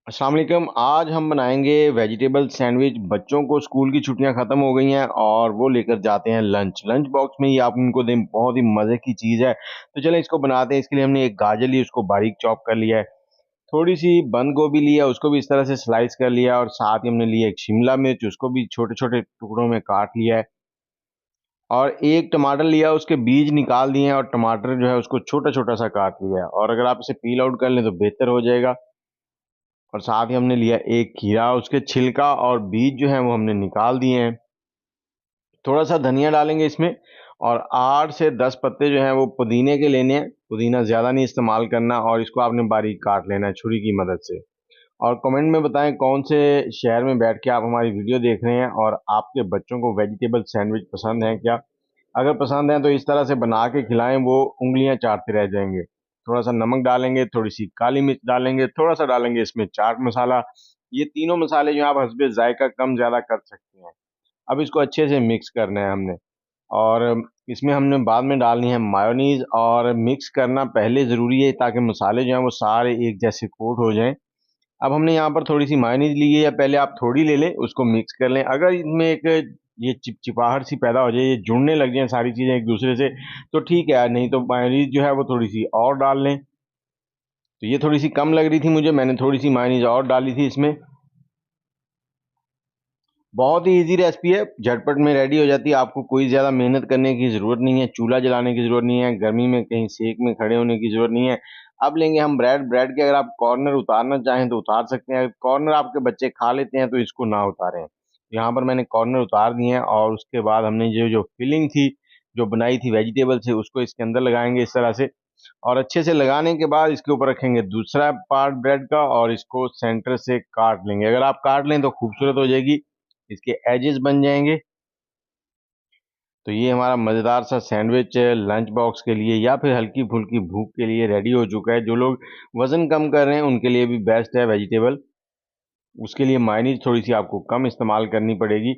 अस्सलाम वालेकुम। आज हम बनाएंगे वेजिटेबल सैंडविच। बच्चों को स्कूल की छुट्टियां खत्म हो गई हैं और वो लेकर जाते हैं लंच बॉक्स में। ये आप उनको दें, बहुत ही मज़े की चीज़ है। तो चलें इसको बनाते हैं। इसके लिए हमने एक गाजर ली, उसको बारीक चॉप कर लिया है। थोड़ी सी बंद गोभी लिया, उसको भी इस तरह से स्लाइस कर लिया। और साथ ही हमने लिया एक शिमला मिर्च, उसको भी छोटे छोटे टुकड़ों में काट लिया है। और एक टमाटर लिया, उसके बीज निकाल दिए हैं और टमाटर जो है उसको छोटा छोटा सा काट लिया है। और अगर आप इसे पील आउट कर लें तो बेहतर हो जाएगा। और साथ ही हमने लिया एक खीरा, उसके छिलका और बीज जो है वो हमने निकाल दिए हैं। थोड़ा सा धनिया डालेंगे इसमें। और 8 से 10 पत्ते जो हैं वो पुदीने के लेने हैं। पुदीना ज़्यादा नहीं इस्तेमाल करना और इसको आपने बारीक काट लेना है छुरी की मदद से। और कमेंट में बताएं कौन से शहर में बैठ के आप हमारी वीडियो देख रहे हैं और आपके बच्चों को वेजिटेबल सैंडविच पसंद है क्या। अगर पसंद है तो इस तरह से बना के खिलाएं, वो उंगलियां चाटते रह जाएंगे। थोड़ा सा नमक डालेंगे, थोड़ी सी काली मिर्च डालेंगे, थोड़ा सा डालेंगे इसमें चाट मसाला। ये तीनों मसाले जो आप हस्बे जायका कम ज़्यादा कर सकते हैं। अब इसको अच्छे से मिक्स करना है हमने। और इसमें हमने बाद में डालनी है मायोनीज़। और मिक्स करना पहले ज़रूरी है ताकि मसाले जो हैं वो सारे एक जैसे कोट हो जाएं। अब हमने यहाँ पर थोड़ी सी मायोनीज़ ली है, या पहले आप थोड़ी ले लें, उसको मिक्स कर लें। अगर इसमें एक ये चिपचिपाहट सी पैदा हो जाए, ये जुड़ने लग जाए सारी चीज़ें एक दूसरे से, तो ठीक है। नहीं तो मायोनीज़ जो है वो थोड़ी सी और डाल लें। तो ये थोड़ी सी कम लग रही थी मुझे, मैंने थोड़ी सी मायोनीज़ और डाली थी इसमें। बहुत ही इजी रेसिपी है, झटपट में रेडी हो जाती है। आपको कोई ज़्यादा मेहनत करने की ज़रूरत नहीं है, चूल्हा जलाने की ज़रूरत नहीं है, गर्मी में कहीं सेक में खड़े होने की ज़रूरत नहीं है। अब लेंगे हम ब्रेड के अगर आप कॉर्नर उतारना चाहें तो उतार सकते हैं। कॉर्नर आपके बच्चे खा लेते हैं तो इसको ना उतारें। यहाँ पर मैंने कॉर्नर उतार दिए हैं। और उसके बाद हमने जो जो फिलिंग थी, जो बनाई थी वेजिटेबल से, उसको इसके अंदर लगाएंगे इस तरह से। और अच्छे से लगाने के बाद इसके ऊपर रखेंगे दूसरा पार्ट ब्रेड का और इसको सेंटर से काट लेंगे। अगर आप काट लें तो खूबसूरत हो जाएगी, इसके एजेस बन जाएंगे। तो ये हमारा मज़ेदार सा सैंडविच लंच बॉक्स के लिए या फिर हल्की फुल्की भूख के लिए रेडी हो चुका है। जो लोग वज़न कम कर रहे हैं उनके लिए भी बेस्ट है वेजिटेबल। उसके लिए मायनीज थोड़ी सी आपको कम इस्तेमाल करनी पड़ेगी।